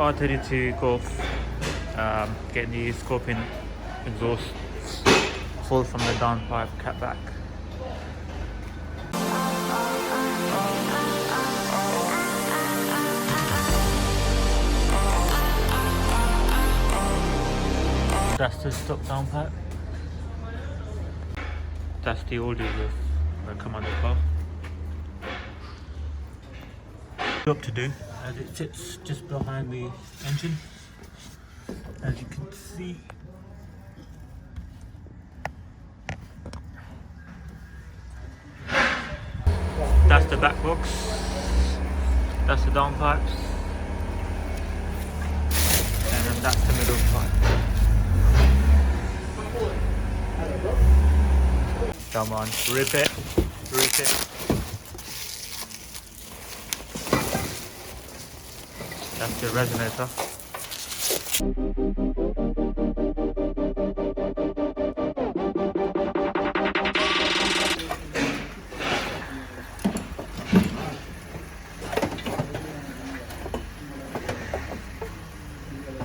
R32 Golf, getting the Scorpion exhaust full from the downpipe cat back. That's the stock downpipe. That's the audio that come on the car. Job to do, as it sits just behind the engine, as you can see. That's the back box, that's the downpipes, and then that's the middle pipe. Come on, rip it, rip it. That's the resonator.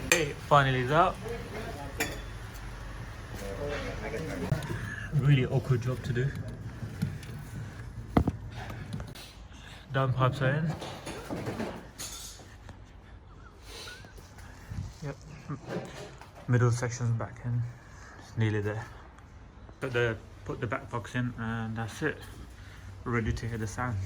Okay, finally it's out. Really awkward job to do. Downpipes are in. Yep. Middle section's back in. It's nearly there. Put the back box in and that's it. Ready to hear the sound.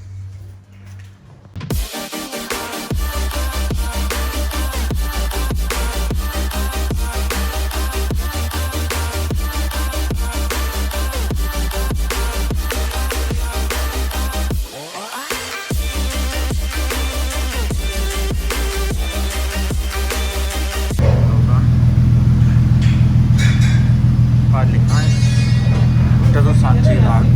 Doesn't sound too loud.